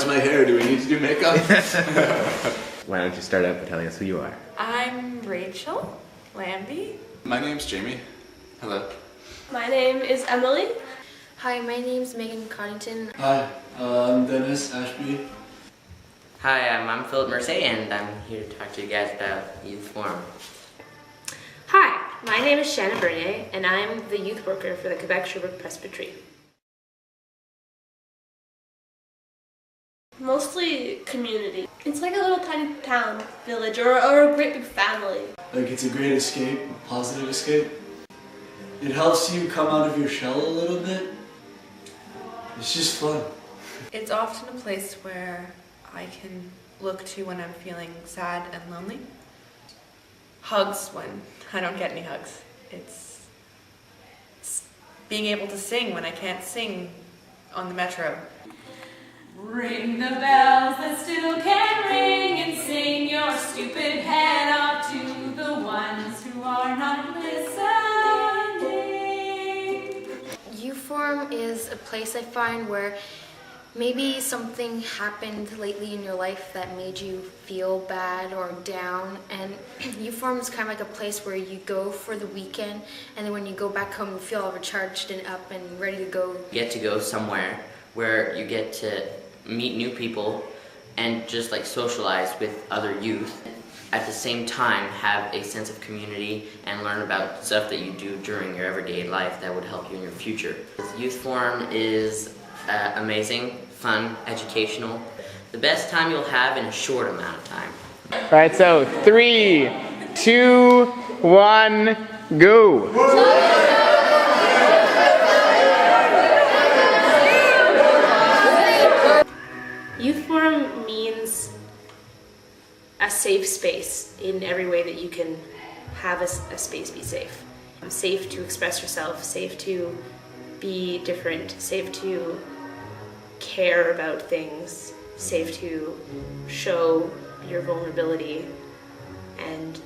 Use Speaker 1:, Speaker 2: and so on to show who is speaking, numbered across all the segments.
Speaker 1: how's my hair? Do we need to do makeup?
Speaker 2: Why don't you start out by telling us who you are?
Speaker 3: I'm Rachel Lambie.
Speaker 1: My name's Jamie. Hello.
Speaker 4: My name is Emily.
Speaker 5: Hi, my name's Megan Coddington.
Speaker 6: Hi, I'm Dennis Ashby.
Speaker 7: Hi, I'm Philip Mercier, and I'm here to talk to you guys about Youth Forum.
Speaker 5: Hi, my name is Shannon Bernier, and I'm the youth worker for the Quebec Sherbrooke Presbytery.
Speaker 4: Mostly community. It's like a little tiny town, village, or a great big family.
Speaker 6: Like, it's a great escape, a positive escape. It helps you come out of your shell a little bit. It's just fun.
Speaker 3: It's often a place where I can look to when I'm feeling sad and lonely. Hugs when I don't get any hugs. It's being able to sing when I can't sing on the metro.
Speaker 8: Ring the bells that still can ring and sing your stupid head off to the ones who are not listening.
Speaker 5: Youth Forum is a place I find where maybe something happened lately in your life that made you feel bad or down, and Youth Forum is kind of like a place where you go for the weekend, and then when you go back home you feel all recharged and up and ready to go.
Speaker 7: You get to go somewhere where you get to meet new people and just like socialize with other youth. At the same time, have a sense of community and learn about stuff that you do during your everyday life that would help you in your future. Youth Forum is amazing, fun, educational. The best time you'll have in a short amount of time.
Speaker 9: All right, so 3, 2, 1, go.
Speaker 5: Youth Forum means a safe space in every way that you can have a space be safe. Safe to express yourself, safe to be different, safe to care about things, safe to show your vulnerability and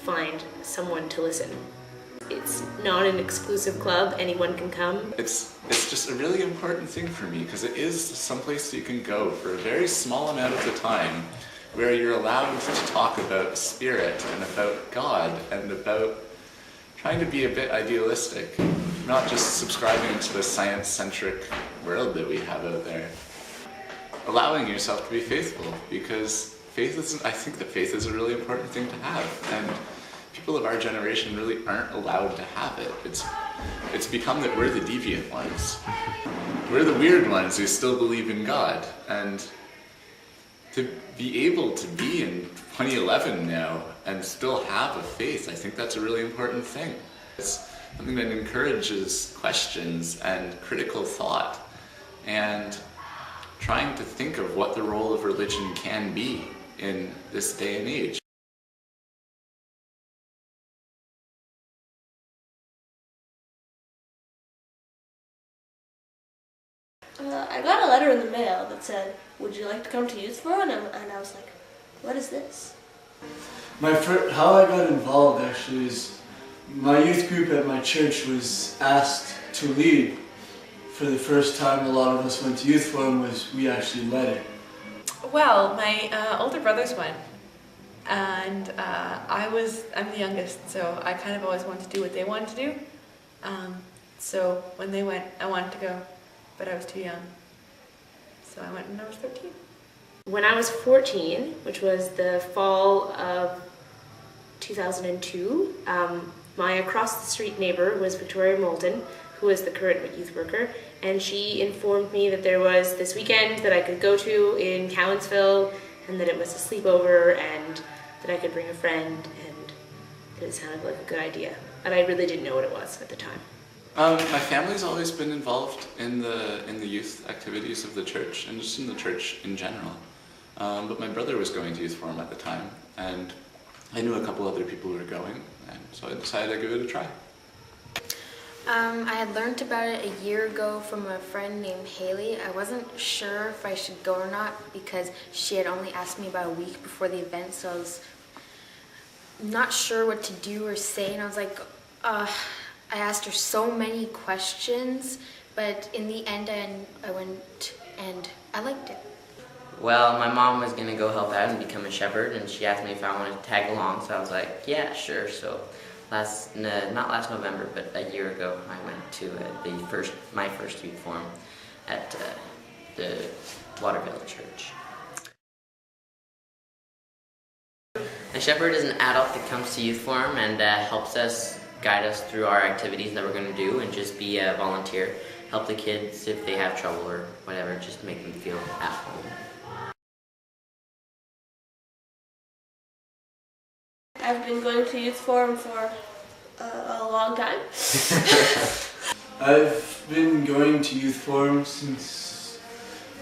Speaker 5: find someone to listen. It's not an exclusive club, anyone can come.
Speaker 1: It's just a really important thing for me because it is someplace you can go for a very small amount of the time where you're allowed to talk about spirit and about God and about trying to be a bit idealistic, not just subscribing to the science-centric world that we have out there. Allowing yourself to be faithful, because I think that faith is a really important thing to have, and people of our generation really aren't allowed to have it. It's become that we're the deviant ones. We're the weird ones who still believe in God, and to be able to be in 2011 now and still have a faith, I think that's a really important thing. It's something that encourages questions and critical thought and trying to think of what the role of religion can be in this day and age.
Speaker 4: I got a letter in the mail that said, "Would you like to come to Youth Forum?" And I was like, "What is this?"
Speaker 6: How I got involved actually is my youth group at my church was asked to lead. For the first time a lot of us went to Youth Forum we actually led it.
Speaker 3: Well, my older brothers went, and I'm the youngest, so I kind of always wanted to do what they wanted to do. So when they went, I wanted to go, but I was too young. So I went when I was 13.
Speaker 5: When I was 14, which was the fall of 2002, my across the street neighbor was Victoria Moulton, who is the current youth worker, and she informed me that there was this weekend that I could go to in Cowansville, and that it was a sleepover, and that I could bring a friend, and that it sounded like a good idea. And I really didn't know what it was at the time.
Speaker 1: My family's always been involved in the youth activities of the church and just in the church in general. But my brother was going to Youth Forum at the time, and I knew a couple other people who were going, and so I decided I'd give it a try.
Speaker 5: I had learned about it a year ago from a friend named Haley. I wasn't sure if I should go or not because she had only asked me about a week before the event, so I was not sure what to do or say, and I was like, I asked her so many questions, but in the end I went and I liked it.
Speaker 7: Well, my mom was gonna go help out and become a shepherd, and she asked me if I wanted to tag along, so I was like, yeah, sure. So not last November, but a year ago, I went to my first youth forum at the Waterville Church. A shepherd is an adult that comes to youth forum and helps us, guide us through our activities that we're going to do, and just be a volunteer. Help the kids if they have trouble or whatever, just make them feel at home.
Speaker 4: I've been going to youth forum for a long time.
Speaker 6: I've been going to youth forum since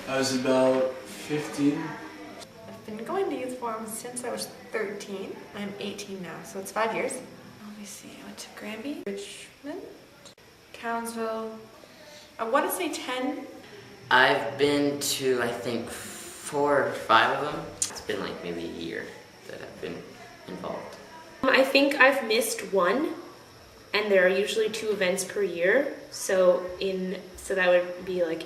Speaker 6: I was about 15.
Speaker 3: I've been going to youth forum since I was 13. I'm 18 now, so it's 5 years. Let me see, I went to Granby, Richmond, Townsville. I want to say 10.
Speaker 7: I've been to, I think, 4 or 5 of them. It's been like maybe a year that I've been involved.
Speaker 5: I think I've missed one, and there are usually 2 events per year, so that would be like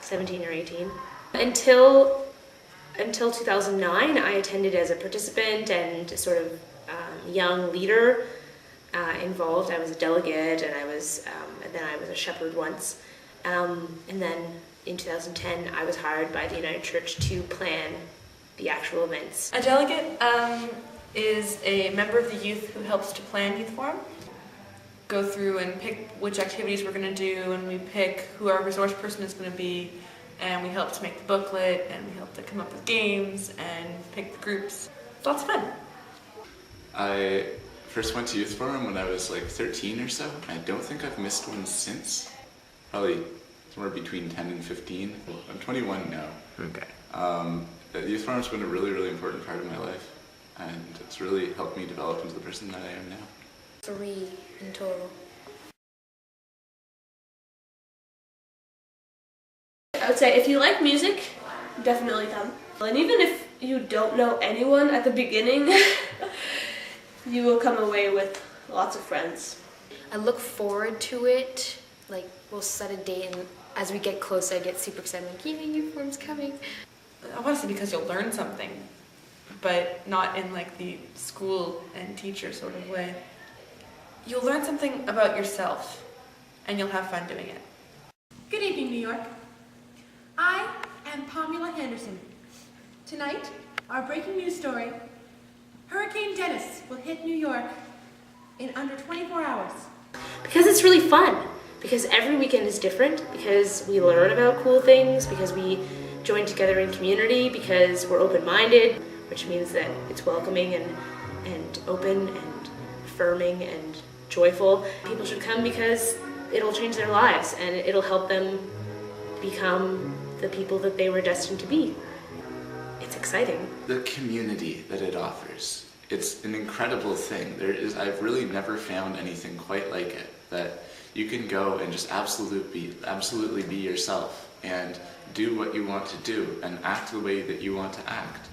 Speaker 5: 17 or 18. Until 2009, I attended as a participant and sort of young leader involved. I was a delegate, and then I was a shepherd once. And then in 2010, I was hired by the United Church to plan the actual events.
Speaker 3: A delegate is a member of the youth who helps to plan youth forum. Go through and pick which activities we're going to do, and we pick who our resource person is going to be, and we help to make the booklet, and we help to come up with games and pick the groups. It's lots of fun. I first went to youth forum when I was like 13 or so. I don't think I've missed one since. Probably somewhere between 10 and 15. I'm 21 now.
Speaker 2: Okay.
Speaker 3: Youth forum's been a really, really important part of my life, and it's really helped me develop into the person that I am now.
Speaker 10: 3 in total.
Speaker 4: I would say if you like music, definitely come. And even if you don't know anyone at the beginning, you will come away with lots of friends.
Speaker 10: I look forward to it. Like, we'll set a date, and as we get closer, I get super excited. Like, yeah, youth forum's coming.
Speaker 3: I want to say because you'll learn something, but not in like the school and teacher sort of way. You'll learn something about yourself, and you'll have fun doing it.
Speaker 11: Good evening, New York. I am Pamela Henderson. Tonight, our breaking news story: Hurricane Dennis will hit New York in under 24 hours.
Speaker 5: Because it's really fun. Because every weekend is different. Because we learn about cool things. Because we join together in community. Because we're open-minded, which means that it's welcoming and open and affirming and joyful. People should come because it'll change their lives and it'll help them become the people that they were destined to be. It's exciting.
Speaker 3: The community that it offers, it's an incredible thing. I've really never found anything quite like it, that you can go and just absolutely be yourself and do what you want to do and act the way that you want to act.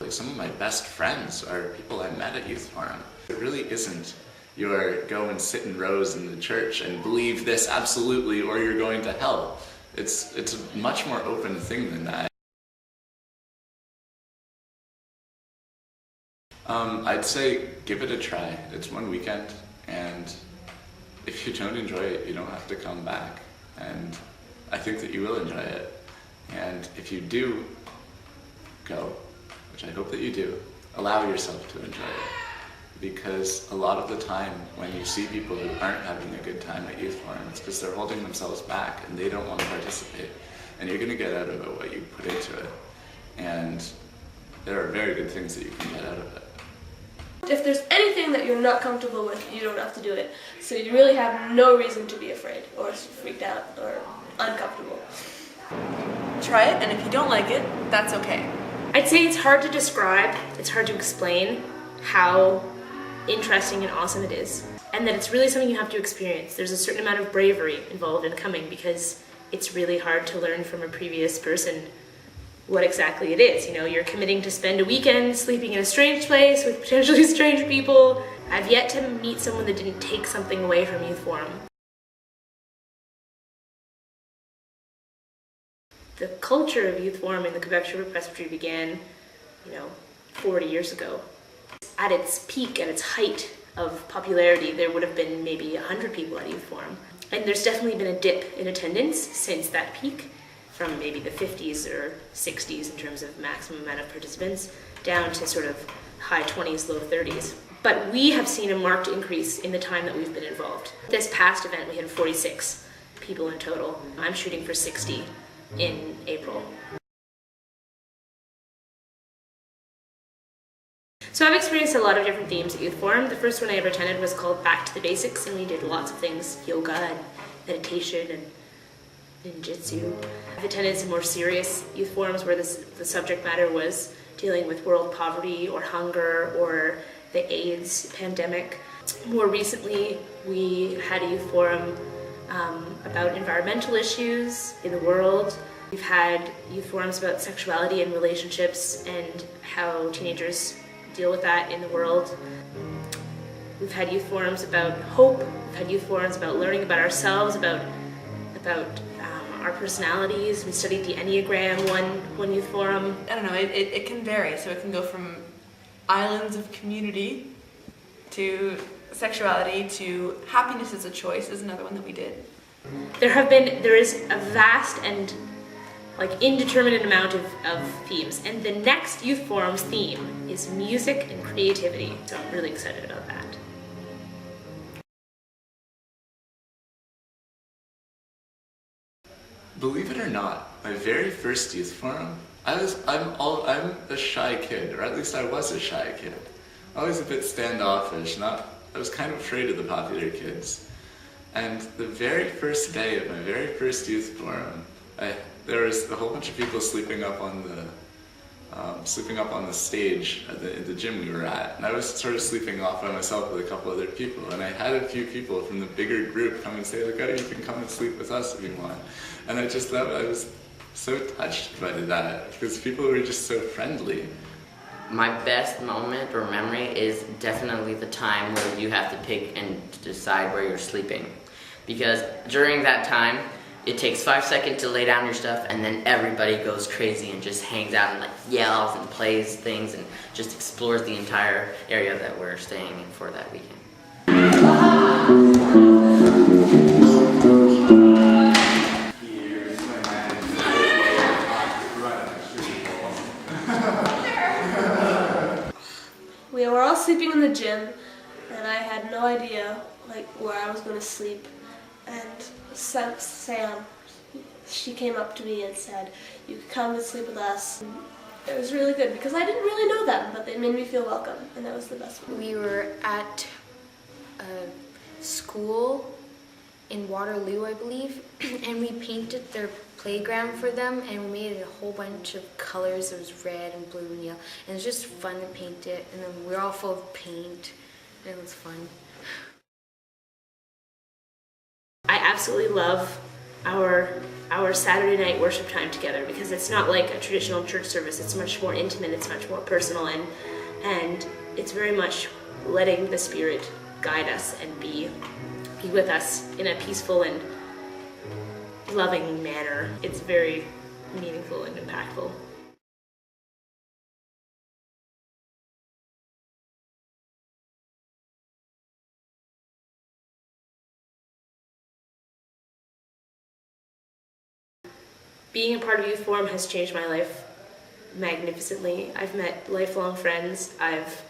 Speaker 3: Like, some of my best friends are people I met at youth forum. It really isn't your go and sit in rows in the church and believe this absolutely or you're going to hell. It's a much more open thing than that. I'd say give it a try. It's one weekend, and if you don't enjoy it, you don't have to come back. And I think that you will enjoy it. And if you do go, which I hope that you do, allow yourself to enjoy it. Because a lot of the time when you see people who aren't having a good time at youth forum, it's because they're holding themselves back and they don't want to participate. And you're going to get out of it what you put into it. And there are very good things that you can get out of it.
Speaker 4: If there's anything that you're not comfortable with, you don't have to do it. So you really have no reason to be afraid or freaked out or uncomfortable.
Speaker 3: Try it, and if you don't like it, that's okay.
Speaker 5: I'd say it's hard to describe, it's hard to explain how interesting and awesome it is. And that it's really something you have to experience. There's a certain amount of bravery involved in coming because it's really hard to learn from a previous person what exactly it is. You know, you're committing to spend a weekend sleeping in a strange place with potentially strange people. I've yet to meet someone that didn't take something away from youth forum. The culture of Youth Forum in the Quebec River Presbytery began, 40 years ago. At its peak, at its height of popularity, there would have been maybe 100 people at Youth Forum. And there's definitely been a dip in attendance since that peak, from maybe the 50s or 60s in terms of maximum amount of participants, down to sort of high 20s, low 30s. But we have seen a marked increase in the time that we've been involved. This past event, we had 46 people in total. I'm shooting for 60 in April. So I've experienced a lot of different themes at Youth Forum. The first one I ever attended was called Back to the Basics, and we did lots of things, yoga and meditation and ninjutsu. I've attended some more serious youth forums where the subject matter was dealing with world poverty or hunger or the AIDS pandemic. More recently, we had a youth forum about environmental issues in the world. We've had youth forums about sexuality and relationships and how teenagers deal with that in the world. We've had youth forums about hope. We've had youth forums about learning about ourselves, about our personalities. We studied the Enneagram one youth forum.
Speaker 3: I don't know, it can vary. So it can go from islands of community to sexuality to happiness as a choice is another one that we did.
Speaker 5: There is a vast and indeterminate amount of themes, and the next Youth Forum's theme is music and creativity, so I'm really excited about that.
Speaker 1: Believe it or not, my very first youth forum, I'm a shy kid, or at least I was a shy kid. Always a bit standoffish, I was kind of afraid of the popular kids. And the very first day of my very first youth forum, there was a whole bunch of people sleeping up on the stage at the gym we were at, and I was sort of sleeping off by myself with a couple other people, and I had a few people from the bigger group come and say, "Look, you can come and sleep with us if you want." And I just thought I was so touched by that because people were just so friendly.
Speaker 7: My best moment or memory is definitely the time where you have to pick and decide where you're sleeping, because during that time it takes 5 seconds to lay down your stuff, and then everybody goes crazy and just hangs out and yells and plays things and just explores the entire area that we're staying in for that weekend.
Speaker 4: We were all sleeping in the gym, and I had no idea where I was going to sleep. And Sam, she came up to me and said, "You can come and sleep with us." It was really good because I didn't really know them, but they made me feel welcome, and that was the best one.
Speaker 10: We were at a school in Waterloo, I believe, and we painted their playground for them, and we made it a whole bunch of colors. It was red and blue and yellow, and it was just fun to paint it, and then we were all full of paint, and it was fun.
Speaker 5: I absolutely love our Saturday night worship time together because it's not like a traditional church service. It's much more intimate, it's much more personal, and it's very much letting the Spirit guide us and be with us in a peaceful and loving manner. It's very meaningful and impactful. Being a part of Youth Forum has changed my life magnificently. I've met lifelong friends. I've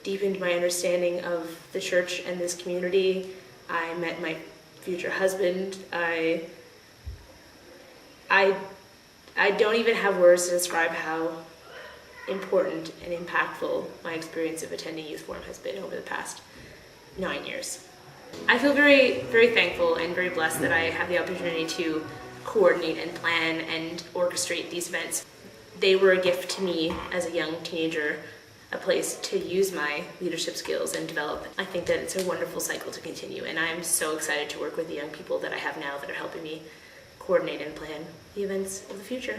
Speaker 5: deepened my understanding of the church and this community. I met my future husband. I don't even have words to describe how important and impactful my experience of attending Youth Forum has been over the past 9 years. I feel very, very thankful and very blessed that I have the opportunity to coordinate and plan and orchestrate these events. They were a gift to me as a young teenager, a place to use my leadership skills and develop. I think that it's a wonderful cycle to continue, and I'm so excited to work with the young people that I have now that are helping me coordinate and plan the events of the future.